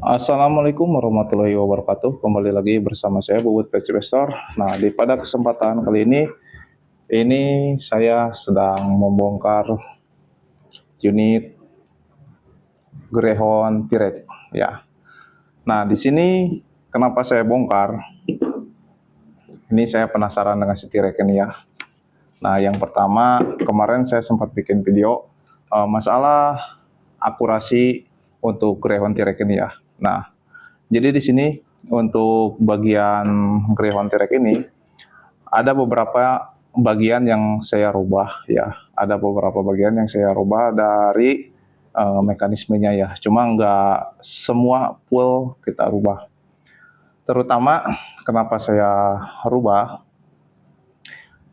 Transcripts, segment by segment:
Assalamualaikum warahmatullahi wabarakatuh. Kembali lagi bersama saya Bubut Pet Investor. Nah, pada kesempatan kali ini saya sedang membongkar unit Greyhound T-Rex ya. Nah, di sini kenapa saya bongkar? Ini saya penasaran dengan si T-Rex ini ya. Nah, yang pertama kemarin saya sempat bikin video masalah akurasi untuk Greyhound T-Rex ini ya. Nah, jadi di sini untuk bagian Greyhound T-Rex ini ada beberapa bagian yang saya rubah ya. Ada beberapa bagian yang saya rubah dari mekanismenya ya. Cuma nggak semua full kita rubah. Terutama kenapa saya rubah?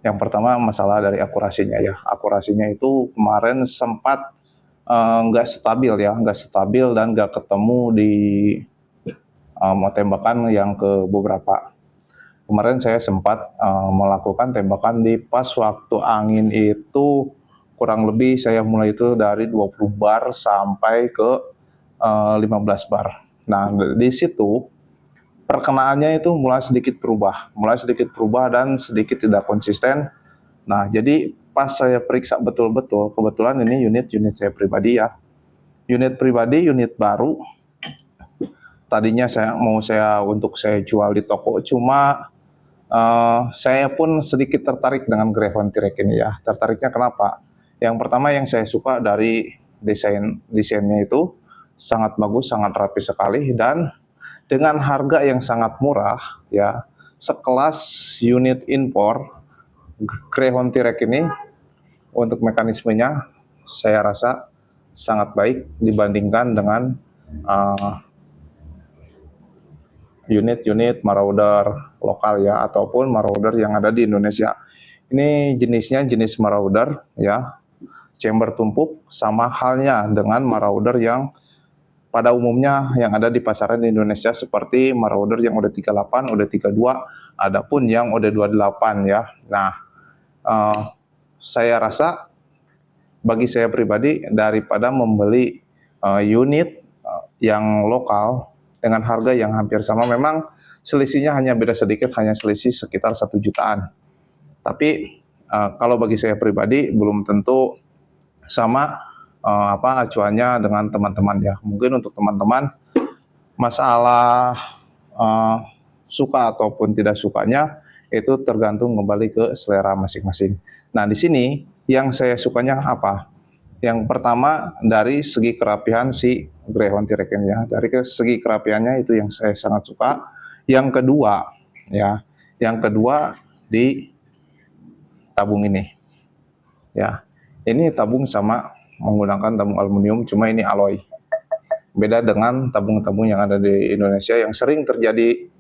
Yang pertama masalah dari akurasinya ya. Akurasinya itu kemarin sempat nggak stabil ya, nggak stabil dan nggak ketemu di tembakan yang ke beberapa. Kemarin saya sempat melakukan tembakan di pas waktu angin itu kurang lebih saya mulai itu dari 20 bar sampai ke 15 bar. Nah, di situ perkenaannya itu mulai sedikit berubah dan sedikit tidak konsisten. Nah, jadi pas saya periksa betul-betul, kebetulan ini unit saya pribadi ya. Unit baru. Tadinya saya jual di toko, cuma saya pun sedikit tertarik dengan Greyhound T-Rex ini ya. Tertariknya kenapa? Yang pertama yang saya suka dari desainnya itu sangat bagus, sangat rapi sekali, dan dengan harga yang sangat murah ya, sekelas unit impor Greyhound T-Rex ini untuk mekanismenya saya rasa sangat baik dibandingkan dengan unit-unit Marauder lokal ya, ataupun Marauder yang ada di Indonesia. Ini jenis Marauder ya, chamber tumpuk, sama halnya dengan Marauder yang pada umumnya yang ada di pasaran di Indonesia seperti Marauder yang udah 38, udah 32, adapun yang udah 28 ya. Nah, saya rasa bagi saya pribadi daripada membeli unit yang lokal dengan harga yang hampir sama, memang selisihnya hanya beda sedikit, hanya selisih sekitar 1 jutaan. Tapi kalau bagi saya pribadi belum tentu sama acuannya dengan teman-teman ya. Mungkin untuk teman-teman masalah suka ataupun tidak sukanya itu tergantung kembali ke selera masing-masing. Nah, di sini yang saya sukanya apa? Yang pertama dari segi kerapihan si Greyhound T-Rex ini ya. Dari segi kerapihannya itu yang saya sangat suka. Yang kedua ya, di tabung ini ya. Ini tabung sama menggunakan tabung aluminium, cuma ini alloy. Beda dengan tabung-tabung yang ada di Indonesia yang sering terjadi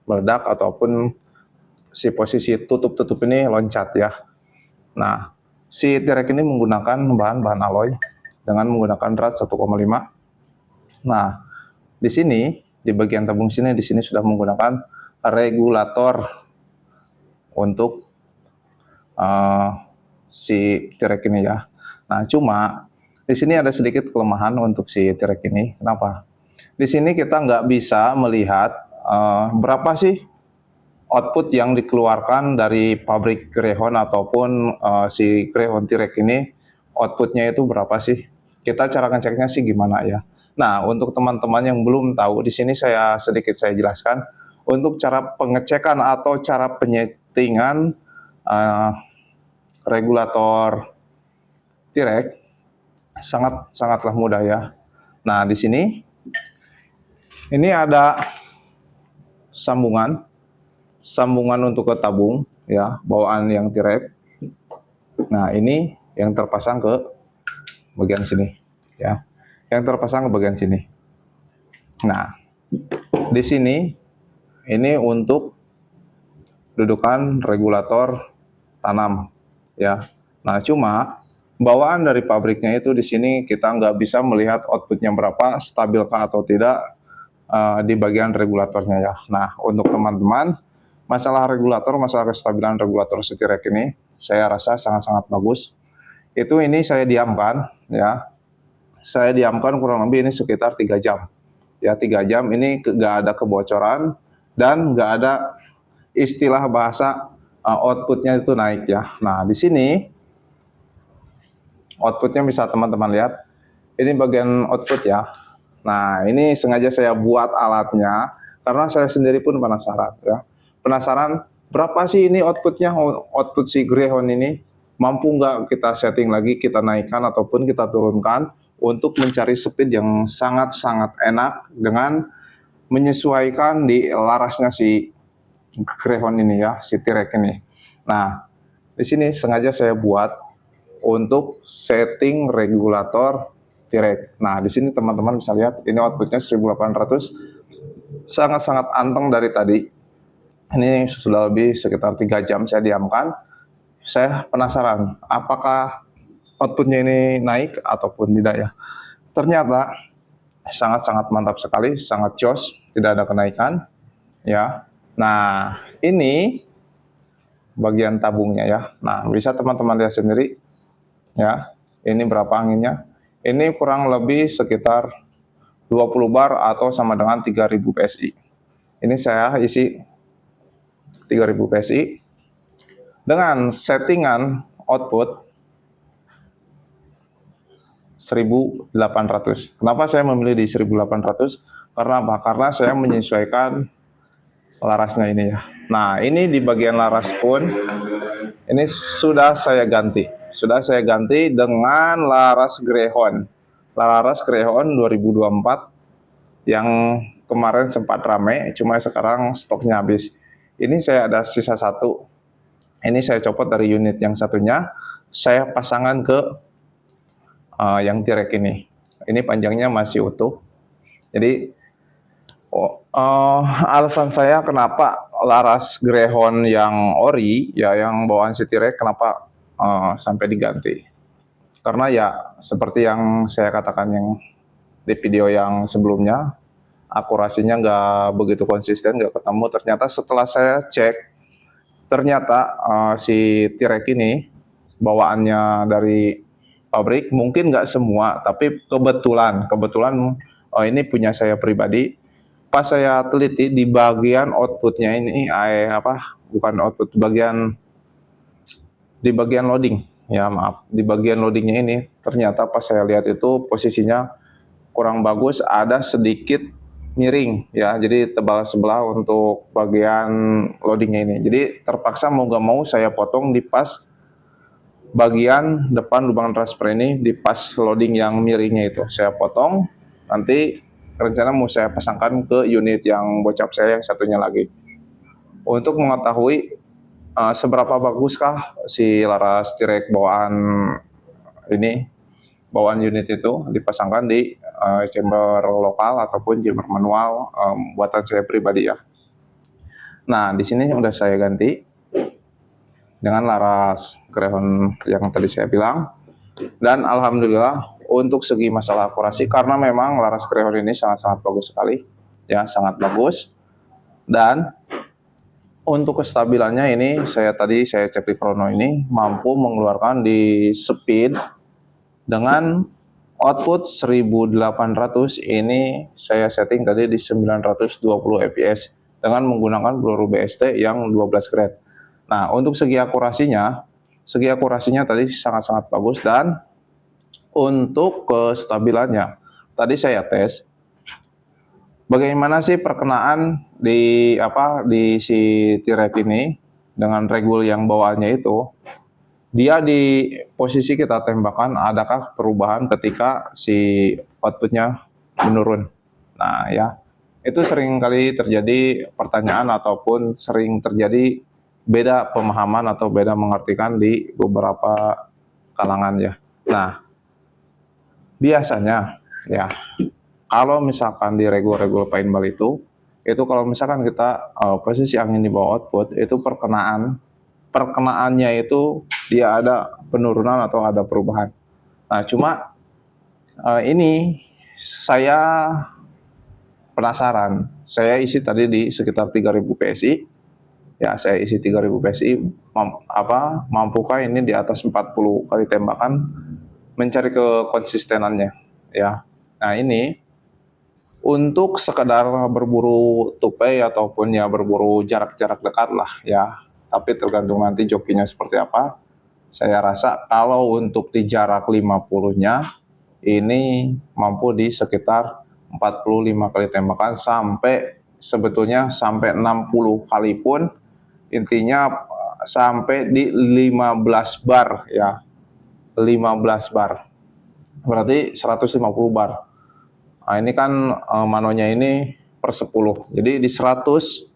meledak ataupun si posisi tutup ini loncat ya. Nah, si T-Rex ini menggunakan bahan alloy dengan menggunakan drat 1,5. Nah, di sini di bagian tabung sini sudah menggunakan regulator untuk si T-Rex ini ya. Nah, cuma di sini ada sedikit kelemahan untuk si T-Rex ini. Kenapa? Di sini kita nggak bisa melihat berapa sih output yang dikeluarkan dari pabrik Greyhound ataupun si Greyhound T-Rex ini, outputnya itu berapa sih? Kita cara ngeceknya sih gimana ya? Nah, untuk teman-teman yang belum tahu, di sini saya jelaskan untuk cara pengecekan atau cara penyetingan regulator T-Rex sangatlah mudah ya. Nah, di sini ini ada sambungan untuk ke tabung ya, bawaan yang T-Rex. Nah, ini yang terpasang ke bagian sini ya. Yang terpasang ke bagian sini. Nah, di sini ini untuk dudukan regulator tanam ya. Nah, cuma bawaan dari pabriknya itu di sini kita nggak bisa melihat outputnya berapa, stabilkah atau tidak di bagian regulatornya ya. Nah, untuk teman-teman masalah kestabilan regulator si T-Rex ini saya rasa sangat-sangat bagus. Ini saya diamkan ya. saya diamkan kurang lebih ini sekitar 3 jam. Ya, 3 jam ini nggak ada kebocoran dan nggak ada istilah bahasa outputnya itu naik ya. Nah, di sini outputnya bisa teman-teman lihat. Ini bagian output ya. Nah, ini sengaja saya buat alatnya karena saya sendiri pun penasaran ya. Penasaran berapa sih ini outputnya, output si Greyhound ini. Mampu nggak kita setting lagi, kita naikkan ataupun kita turunkan untuk mencari speed yang sangat-sangat enak dengan menyesuaikan di larasnya si Greyhound ini ya, si T-Rex ini. Nah, di sini sengaja saya buat untuk setting regulator T-Rex. Nah, di sini teman-teman bisa lihat ini outputnya 1800, sangat-sangat anteng dari tadi. Ini sudah lebih sekitar 3 jam saya diamkan. Saya penasaran apakah outputnya ini naik ataupun tidak ya. Ternyata sangat-sangat mantap sekali, sangat jos, tidak ada kenaikan ya. Nah, ini bagian tabungnya ya. Nah, bisa teman-teman lihat sendiri ya. Ini berapa anginnya? Ini kurang lebih sekitar 20 bar atau sama dengan 3000 PSI. Ini saya isi 3000 PSI dengan settingan output 1800. Kenapa saya memilih di 1800? Karena apa? Karena saya menyesuaikan larasnya ini ya. Nah, ini di bagian laras pun ini sudah saya ganti. Sudah saya ganti dengan laras Greyhound. Laras Greyhound 2024 yang kemarin sempat ramai, cuma sekarang stoknya habis. Ini saya ada sisa satu. Ini saya copot dari unit yang satunya, saya pasangkan ke yang T-Rex ini. Ini panjangnya masih utuh. Jadi alasan saya kenapa laras Greyhound yang ori ya, yang bawaan si T-Rex kenapa sampai diganti. Karena ya seperti yang saya katakan yang di video yang sebelumnya, akurasinya nggak begitu konsisten, nggak ketemu. Ternyata setelah saya cek, ternyata si T-Rex ini bawaannya dari pabrik, mungkin nggak semua, tapi kebetulan ini punya saya pribadi. Pas saya teliti di bagian outputnya ini, bukan output, di bagian loading ya, maaf, di bagian loadingnya ini ternyata pas saya lihat itu posisinya kurang bagus, ada sedikit miring ya, jadi tebal sebelah untuk bagian loadingnya ini. Jadi terpaksa mau gak mau saya potong di pas bagian depan lubang transfer ini, di pas loading yang miringnya itu saya potong. Nanti rencana mau saya pasangkan ke unit yang bocap saya yang satunya lagi. Untuk mengetahui seberapa baguskah si laras T-Rex bawaan unit itu dipasangkan di chamber lokal ataupun chamber manual buatan saya pribadi ya. Nah, di sini udah saya ganti dengan laras Greyhound yang tadi saya bilang, dan alhamdulillah untuk segi masalah akurasi, karena memang laras Greyhound ini sangat-sangat bagus sekali ya, sangat bagus. Dan untuk kestabilannya ini saya cek di Chrono ini mampu mengeluarkan di speed dengan output 1800. Ini saya setting tadi di 920 fps dengan menggunakan peluru BST yang 12 grade. Nah, untuk segi akurasinya tadi sangat-sangat bagus. Dan untuk kestabilannya tadi saya tes bagaimana sih perkenaan di si T-Rex ini dengan regul yang bawaannya itu. Dia di posisi kita tembakan, adakah perubahan ketika si outputnya menurun. Nah ya, itu sering kali terjadi pertanyaan ataupun sering terjadi beda pemahaman atau beda mengartikan di beberapa kalangan ya. Nah, biasanya ya, kalau misalkan di regul-regul paintball itu kalau misalkan kita posisi angin di bawah output, itu perkenaannya itu dia ada penurunan atau ada perubahan. Nah, cuma ini saya penasaran. Saya isi tadi di sekitar 3000 PSI. Ya, saya isi 3000 PSI. Mampukah ini di atas 40 kali tembakan mencari kekonsistenannya. ya. Nah ini untuk sekedar berburu tupai ataupun ya berburu jarak-jarak dekat lah ya. Tapi tergantung nanti jokinya seperti apa. Saya rasa kalau untuk di jarak 50-nya ini mampu di sekitar 45 kali tembakan sampai sebetulnya sampai 60 kali pun, intinya sampai di 15 bar ya. 15 bar. Berarti 150 bar. Nah, ini kan manonya ini per 10. Jadi di 150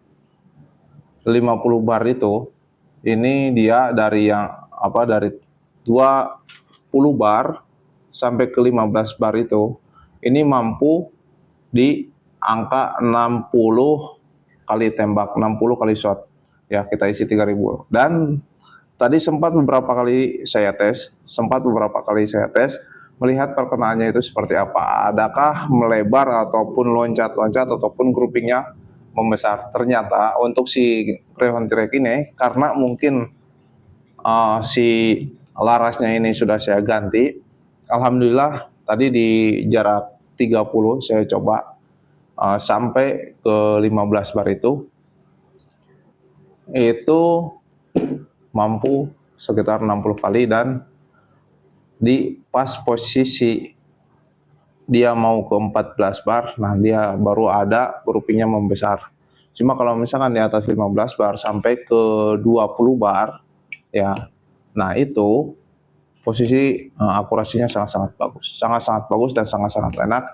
bar itu ini dia dari yang dari 20 bar sampai ke 15 bar itu ini mampu di angka 60 kali tembak, 60 kali shot. Ya, kita isi 3000. Dan tadi sempat beberapa kali saya tes melihat perkenaannya itu seperti apa. Adakah melebar ataupun loncat-loncat ataupun groupingnya membesar. Ternyata untuk si Rehontirek ini karena mungkin si larasnya ini sudah saya ganti. Alhamdulillah tadi di jarak 30 saya coba sampai ke 15 bar itu mampu sekitar 60 kali dan di pas posisi dia mau ke 14 bar, nah dia baru ada groupingnya membesar. Cuma kalau misalkan di atas 15 bar sampai ke 20 bar, ya, nah itu posisi akurasinya sangat-sangat bagus dan sangat-sangat enak.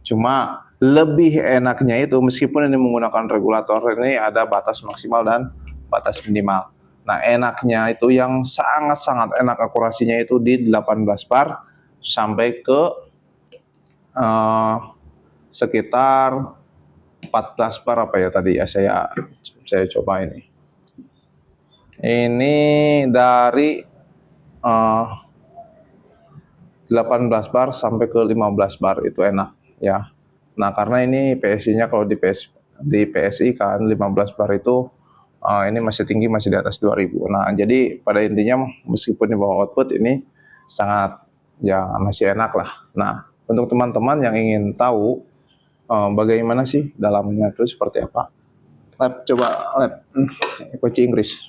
Cuma lebih enaknya itu meskipun ini menggunakan regulator ini ada batas maksimal dan batas minimal. Nah enaknya itu yang sangat-sangat enak akurasinya itu di 18 bar sampai ke sekitar 14 bar apa ya tadi ya saya coba ini. Ini dari 18 bar sampai ke 15 bar itu enak ya. Nah karena ini PSI-nya kalau di PSI kan 15 bar itu ini masih tinggi, masih di atas 2000. Nah jadi pada intinya meskipun di bawah output ini sangat ya masih enak lah. Nah untuk teman-teman yang ingin tahu bagaimana sih dalamnya itu seperti apa, coba kunci Inggris.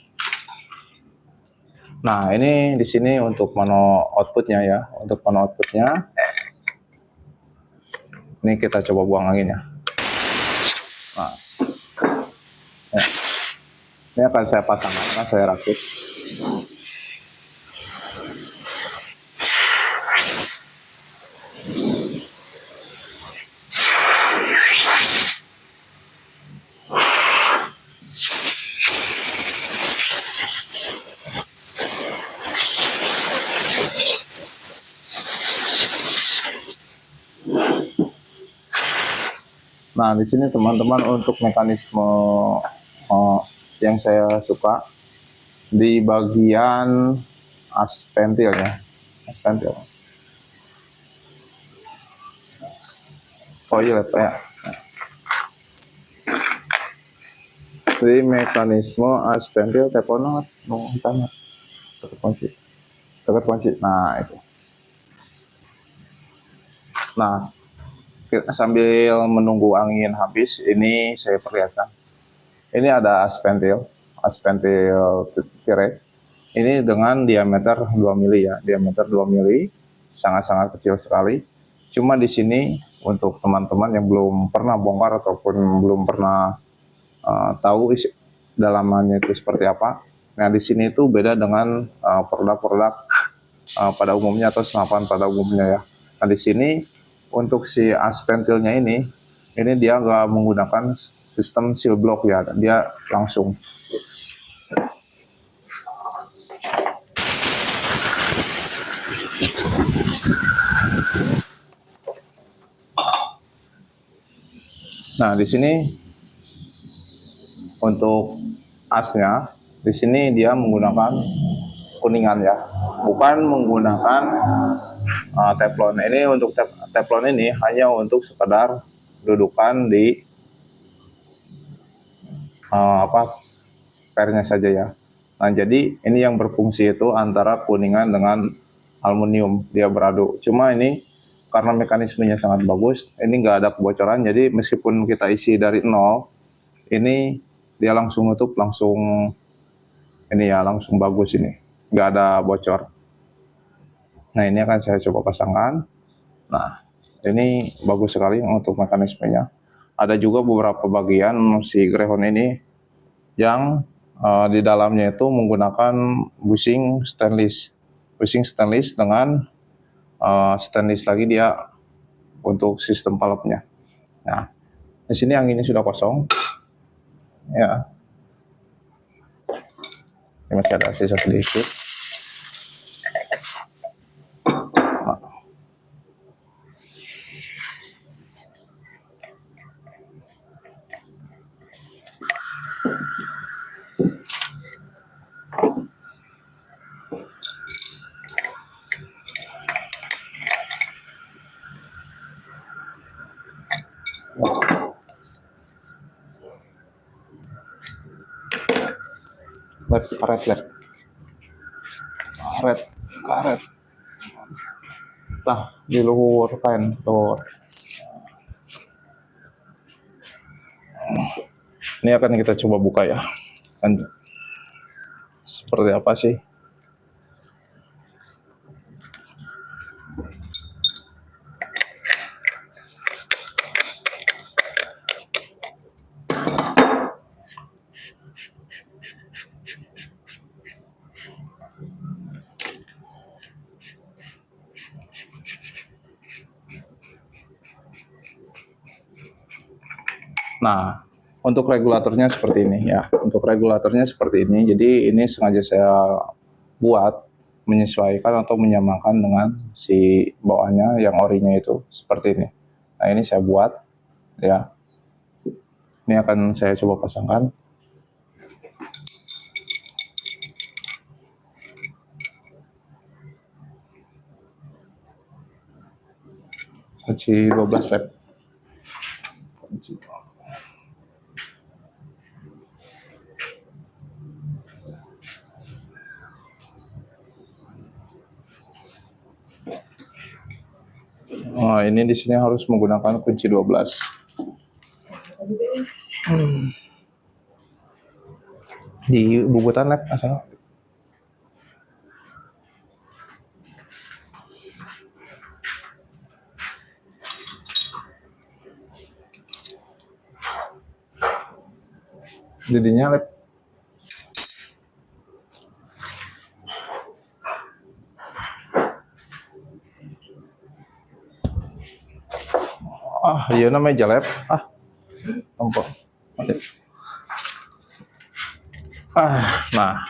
Nah ini di sini untuk mano outputnya ya, untuk mano outputnya ini kita coba buang anginnya. Nah, ya. Ini akan saya pasang, akan saya rakit. Nah, di sini teman-teman untuk mekanisme yang saya suka di bagian as pentilnya. As pentil. Oh iya, ya. Di mekanisme as pentil tepono mau tanya. Tekan kunci. Nah, itu. Nah, sambil menunggu angin habis, ini saya perlihatkan. Ini ada as pentil tirai. Ini dengan diameter 2 mili ya, diameter 2 mili, sangat-sangat kecil sekali. Cuma di sini untuk teman-teman yang belum pernah bongkar ataupun belum pernah tahu dalamannya itu seperti apa. Nah di sini itu beda dengan produk-produk pada umumnya atau senapan pada umumnya ya. Nah di sini untuk si as pentilnya ini dia nggak menggunakan sistem seal block ya, dia langsung. Nah di sini untuk asnya, di sini dia menggunakan kuningan ya, bukan menggunakan teflon. Ini untuk teflon ini hanya untuk sekedar dudukan di pernya saja ya. Nah jadi ini yang berfungsi itu antara kuningan dengan aluminium, dia beradu. Cuma ini karena mekanismenya sangat bagus, ini nggak ada kebocoran. Jadi meskipun kita isi dari nol, ini dia langsung nutup, langsung ini ya, langsung bagus ini, nggak ada bocor. Nah ini akan saya coba pasangkan. Nah ini bagus sekali untuk mekanismenya. Ada juga beberapa bagian si Greyhound ini yang di dalamnya itu menggunakan bushing stainless dengan stainless lagi dia untuk sistem palapnya. Nah, di sini anginnya sudah kosong, ya. Ini masih ada sisa sedikit. Karet. Nah, di luhur kan, luhur. Ini akan kita coba buka ya. Dan seperti apa sih? Nah, untuk regulatornya seperti ini ya. Untuk regulatornya seperti ini. Jadi ini sengaja saya buat menyesuaikan atau menyamakan dengan si bawahnya yang orinya itu seperti ini. Nah, ini saya buat ya. Ini akan saya coba pasangkan. Kunci 12 lap. Nah, ini di sini harus menggunakan kunci 12. Di bubutan lab asal. Jadinya lab. Iya namanya jalep. Nampak. Nah,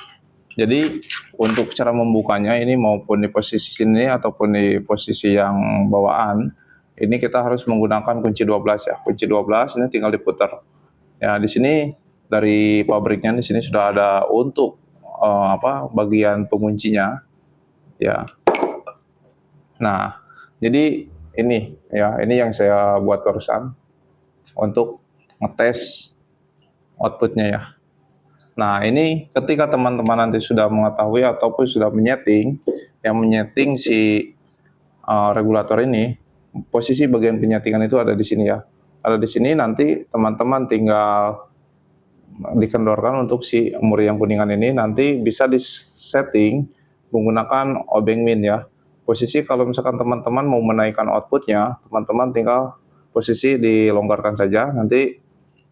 jadi untuk cara membukanya ini maupun di posisi sini ataupun di posisi yang bawaan, ini kita harus menggunakan kunci 12 ya. Kunci 12 ini tinggal diputar. Ya, di sini dari pabriknya di sini sudah ada untuk bagian penguncinya. Ya. Nah, jadi ini ya, ini yang saya buat barusan untuk ngetes outputnya ya. Nah, ini ketika teman-teman nanti sudah mengetahui ataupun sudah menyeting si regulator ini, posisi bagian penyetingan itu ada di sini ya. Ada di sini, nanti teman-teman tinggal dikendorkan untuk si umur yang kuningan ini, nanti bisa disetting menggunakan obeng min ya. Posisi kalau misalkan teman-teman mau menaikkan outputnya, teman-teman tinggal posisi dilonggarkan saja, nanti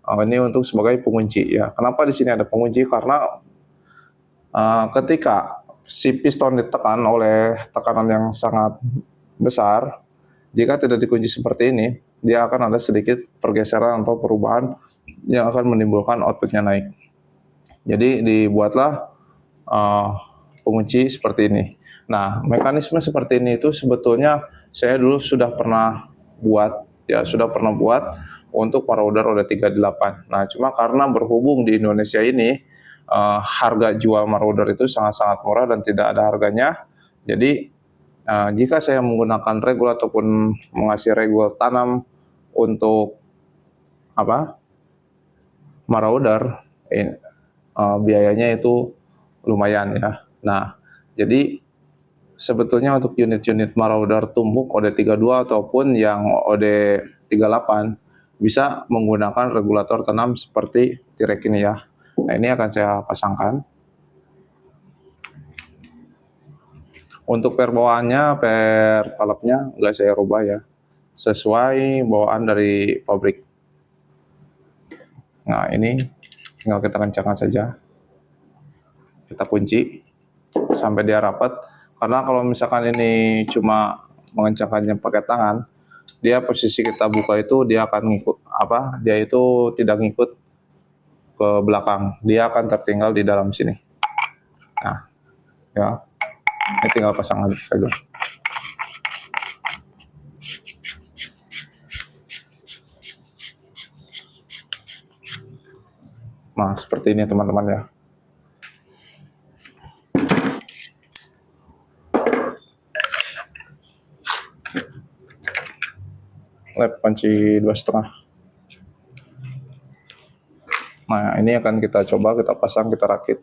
ini untuk sebagai pengunci ya. Kenapa di sini ada pengunci? Karena ketika si piston ditekan oleh tekanan yang sangat besar, jika tidak dikunci seperti ini, dia akan ada sedikit pergeseran atau perubahan yang akan menimbulkan outputnya naik. Jadi dibuatlah pengunci seperti ini. Nah, mekanisme seperti ini itu sebetulnya saya dulu sudah pernah buat untuk marauder roda 38. Nah, cuma karena berhubung di Indonesia ini harga jual marauder itu sangat-sangat murah dan tidak ada harganya. Jadi jika saya menggunakan regul ataupun mengasih regul tanam untuk marauder, biayanya itu lumayan ya. Nah, jadi sebetulnya untuk unit-unit marauder tumpuk OD32 ataupun yang OD38 bisa menggunakan regulator tanam seperti Tirek ini ya. Nah, ini akan saya pasangkan. Untuk per bawaannya, per palepnya nggak saya rubah ya, sesuai bawaan dari pabrik. Nah, ini tinggal kita kencangkan saja. Kita kunci sampai dia rapat. Karena kalau misalkan ini cuma mengencangkannya pakai tangan, dia posisi kita buka itu dia akan ngikut dia itu tidak ngikut ke belakang, dia akan tertinggal di dalam sini. Nah, ya, ini tinggal pasang saja. Nah, seperti ini teman-teman ya. Lap kunci 2,5. Nah, ini akan kita coba, kita pasang, kita rakit.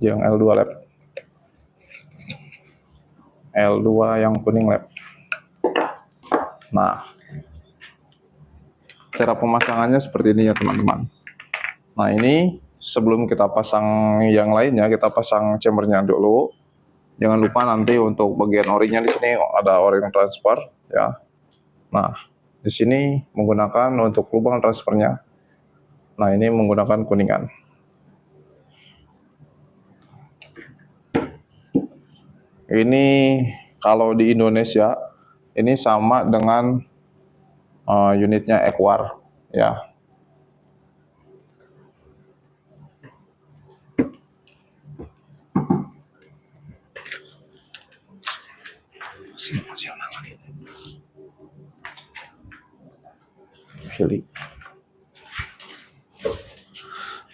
Yang L2 lap. L2 yang kuning lap. Nah, cara pemasangannya seperti ini ya teman-teman. Nah, ini sebelum kita pasang yang lainnya, kita pasang chambernya dulu. Jangan lupa nanti untuk bagian orinya di sini ada o-ring transfer ya. Nah, di sini menggunakan untuk lubang transfernya. Nah, ini menggunakan kuningan. Ini kalau di Indonesia ini sama dengan unitnya Equar ya.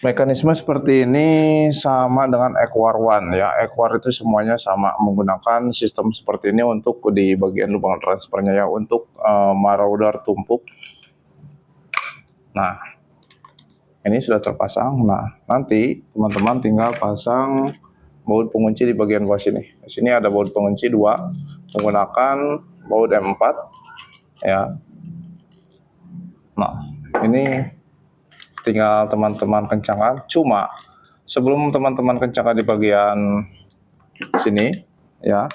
Mekanisme seperti ini sama dengan Equar One ya. Equar itu semuanya sama, menggunakan sistem seperti ini untuk di bagian lubang transfernya ya, untuk marauder tumpuk. Nah, ini sudah terpasang. Nah, nanti teman-teman tinggal pasang baut pengunci di bagian bawah sini. Di sini ada baut pengunci 2 menggunakan baut M4 ya. Nah, ini tinggal teman-teman kencangkan. Cuma sebelum teman-teman kencangkan di bagian sini ya,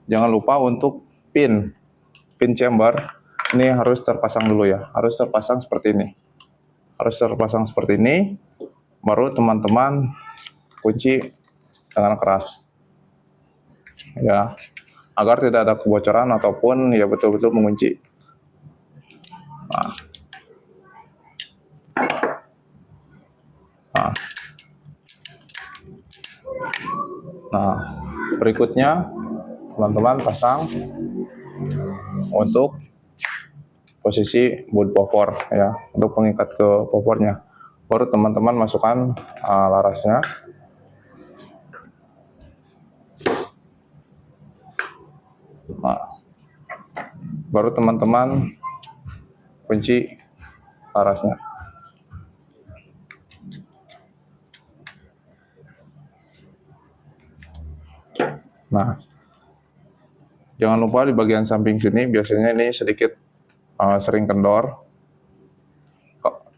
jangan lupa untuk pin chamber ini harus terpasang dulu ya, harus terpasang seperti ini, harus terpasang seperti ini, baru teman-teman kunci dengan keras ya, agar tidak ada kebocoran ataupun ya betul-betul mengunci. Nah, berikutnya teman-teman pasang untuk posisi baut popor ya, untuk pengikat ke popornya. Baru teman-teman masukkan larasnya. Nah, baru teman-teman kunci larasnya. Nah, jangan lupa di bagian samping sini biasanya ini sedikit sering kendor.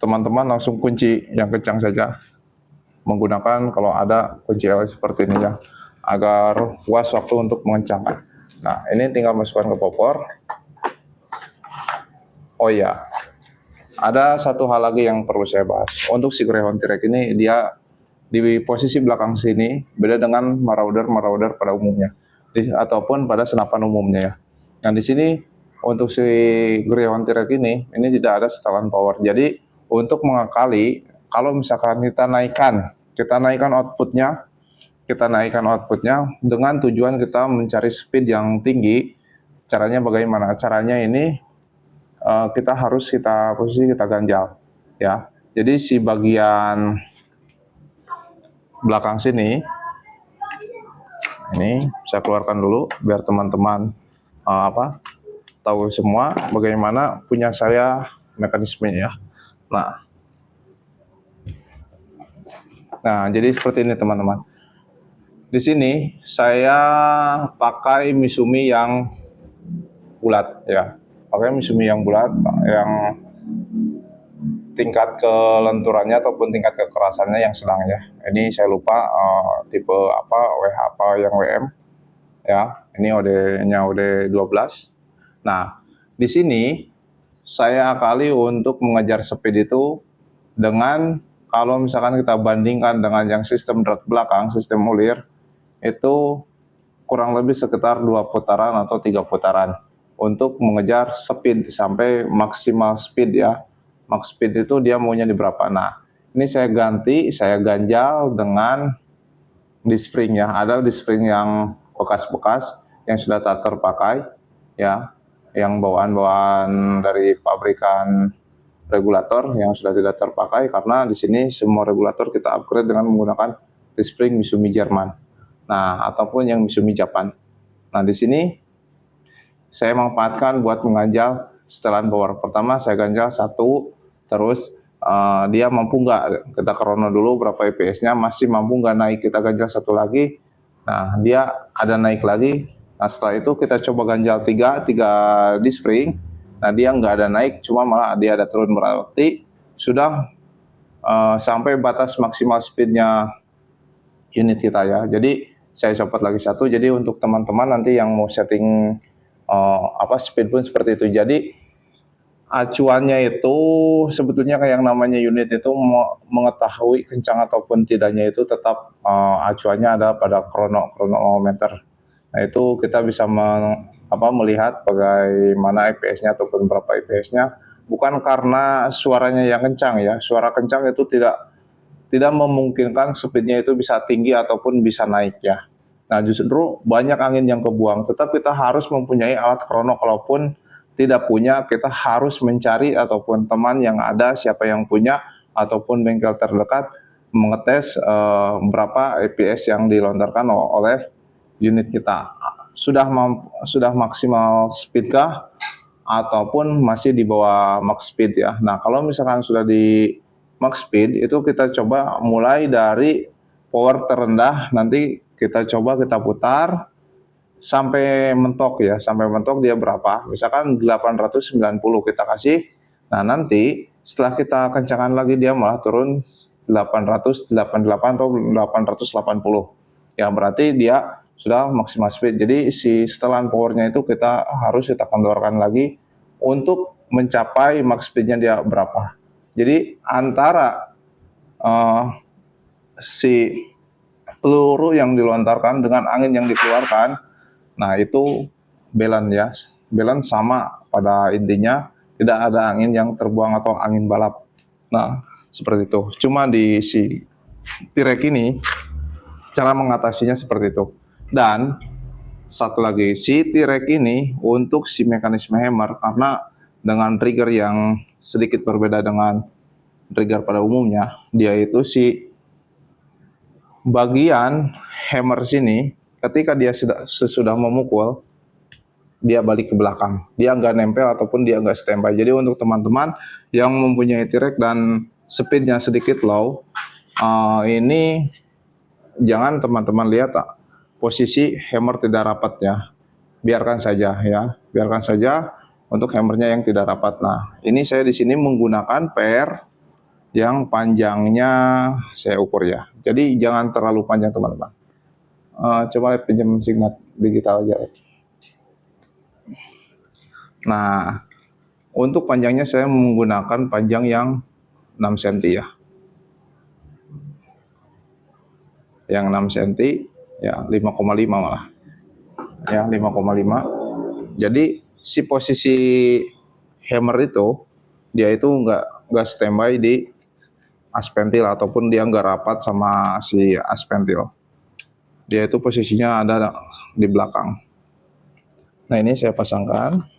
Teman-teman langsung kunci yang kencang saja, menggunakan kalau ada kunci L seperti ini ya, agar puas waktu untuk mengencangkan. Nah, ini tinggal masukkan ke popor. Oh ya, ada satu hal lagi yang perlu saya bahas. Untuk si Greyhound Tirek ini, dia di posisi belakang sini beda dengan marauder pada umumnya, ataupun pada senapan umumnya ya. Nah, di sini untuk si Greyhound Tirek ini tidak ada setelan power. Jadi untuk mengakali, kalau misalkan kita naikkan outputnya dengan tujuan kita mencari speed yang tinggi. Caranya bagaimana? Caranya ini kita posisi kita ganjal ya. Jadi si bagian belakang sini ini saya keluarkan dulu biar teman-teman tahu semua bagaimana punya saya mekanismenya ya. Nah, Nah, jadi seperti ini teman-teman. Di sini saya pakai Misumi yang bulat ya. Pakai Misumi yang bulat, yang tingkat kelenturannya ataupun tingkat kekerasannya yang sedang ya. Ini saya lupa tipe apa, WH apa yang WM ya. Ini OD-nya OD12. Nah, di sini saya kali untuk mengejar speed itu dengan, kalau misalkan kita bandingkan dengan yang sistem drat belakang, sistem ulir, itu kurang lebih sekitar 2 putaran atau 3 putaran untuk mengejar speed sampai maksimal speed ya. Max speed itu dia maunya di berapa. Nah, ini saya ganti, saya ganjal dengan disc spring ya. Ada disc spring yang bekas-bekas yang sudah tak terpakai ya, yang bawaan-bawaan dari pabrikan regulator yang sudah tidak terpakai, karena di sini semua regulator kita upgrade dengan menggunakan disc spring Misumi Jerman. Nah, ataupun yang Misumi Japan. Nah, di sini saya manfaatkan buat mengganjal setelan power. Pertama saya ganjal 1, terus dia mampu nggak, kita krono dulu berapa EPS-nya, masih mampu nggak naik, kita ganjal 1 lagi. Nah, dia ada naik lagi. Nah, setelah itu kita coba ganjal 3 disc spring. Nah, dia nggak ada naik, cuma malah dia ada turun, berarti sudah sampai batas maksimal speednya unit kita ya. Jadi saya copot lagi 1. Jadi untuk teman-teman nanti yang mau setting speed pun seperti itu. Jadi acuannya itu sebetulnya kayak yang namanya unit itu mengetahui kencang ataupun tidaknya itu tetap acuannya ada pada kronometer. Nah, itu kita bisa melihat bagaimana EPS-nya ataupun berapa EPS-nya, bukan karena suaranya yang kencang ya. Suara kencang itu tidak memungkinkan speednya itu bisa tinggi ataupun bisa naik ya. Nah, justru banyak angin yang kebuang. Tetap kita harus mempunyai alat krono. Kalaupun tidak punya, kita harus mencari ataupun teman yang ada, siapa yang punya, ataupun bengkel terdekat, mengetes berapa EPS yang dilontarkan oleh unit kita. Sudah maksimal speed kah? Ataupun masih di bawah max speed ya. Nah, kalau misalkan sudah di max speed, itu kita coba mulai dari power terendah, nanti kita coba kita putar sampai mentok ya, sampai mentok dia berapa, misalkan 890 kita kasih. Nah, nanti setelah kita kencangkan lagi dia malah turun 888 atau 880 ya, berarti dia sudah maksimal speed. Jadi si setelan powernya itu kita harus kita kendorkan lagi untuk mencapai max speednya dia berapa. Jadi antara si peluru yang dilontarkan dengan angin yang dikeluarkan, nah itu balance ya, balance sama pada intinya, tidak ada angin yang terbuang atau angin balap. Nah, seperti itu. Cuma di si T-Rex ini cara mengatasinya seperti itu. Dan satu lagi, si T-Rex ini untuk si mekanisme hammer, karena dengan trigger yang sedikit berbeda dengan trigger pada umumnya, dia itu si bagian hammer sini ketika dia sesudah memukul, dia balik ke belakang, dia nggak nempel ataupun dia nggak standby. Jadi untuk teman-teman yang mempunyai T-Rex dan speednya sedikit low, ini jangan teman-teman lihat posisi hammer tidak rapat ya, biarkan saja ya, biarkan saja untuk hammernya yang tidak rapat. Nah, ini saya di sini menggunakan pair yang panjangnya saya ukur ya, jadi jangan terlalu panjang teman-teman. Coba pinjam Signet digital aja. Nah, untuk panjangnya saya menggunakan panjang yang 6 cm ya, yang 6 cm ya, 5,5 malah ya, 5,5. Jadi si posisi hammer itu dia itu nggak standby di aspentil ataupun dia nggak rapat sama si aspentil, dia itu posisinya ada di belakang. Nah, ini saya pasangkan.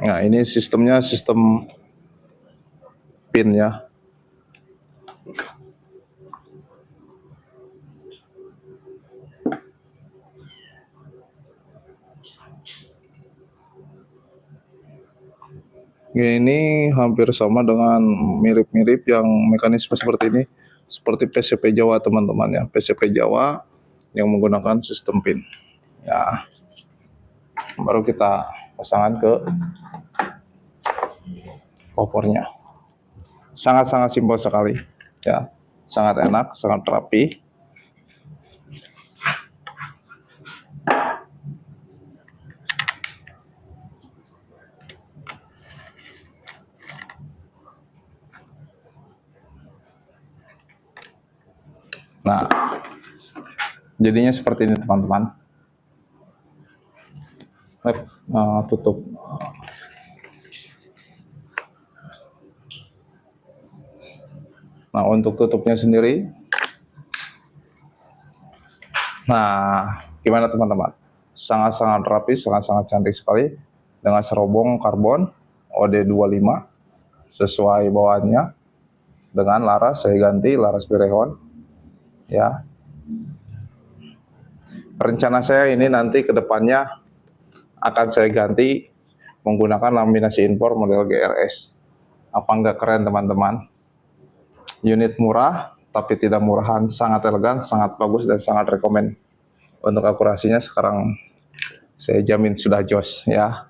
Nah, ini sistemnya sistem pin ya. Ini hampir sama dengan mirip-mirip yang mekanisme seperti ini, seperti PCP Jawa teman-teman ya, PCP Jawa yang menggunakan sistem pin. Ya, baru kita pasangkan ke opornya. Sangat-sangat simpel sekali, ya, sangat enak, sangat rapi. Nah, jadinya seperti ini teman-teman. Tutup. Nah, untuk tutupnya sendiri, nah, gimana teman-teman? Sangat-sangat rapi, sangat-sangat cantik sekali dengan serobong karbon OD25 sesuai bawaannya dengan laras saya ganti laras Berehon ya. Rencana saya ini nanti ke depannya akan saya ganti menggunakan laminasi impor model GRS. Apa enggak keren teman-teman? Unit murah tapi tidak murahan, sangat elegan, sangat bagus dan sangat rekomend. Untuk akurasinya sekarang saya jamin sudah jos ya.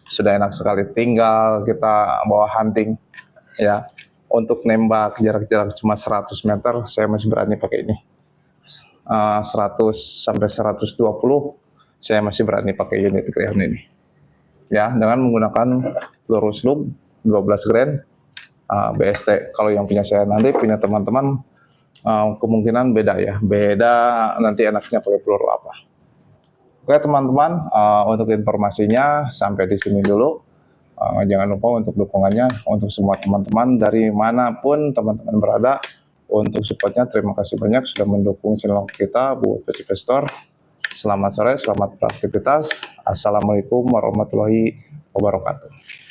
Sudah enak sekali, tinggal kita bawa hunting ya. Untuk nembak jarak-jarak cuma 100 meter saya masih berani pakai ini. 100 sampai 120 saya masih berani pakai unit Greyhound ini. Ya, dengan menggunakan peluru slug 12 grain BST. Kalau yang punya saya nanti punya teman-teman kemungkinan beda ya. Beda nanti enaknya pakai peluru apa. Oke teman-teman, untuk informasinya sampai di sini dulu. Jangan lupa untuk dukungannya untuk semua teman-teman dari manapun teman-teman berada. Untuk supportnya terima kasih banyak sudah mendukung channel kita buat PCP Store. Selamat sore, selamat beraktivitas. Assalamualaikum warahmatullahi wabarakatuh.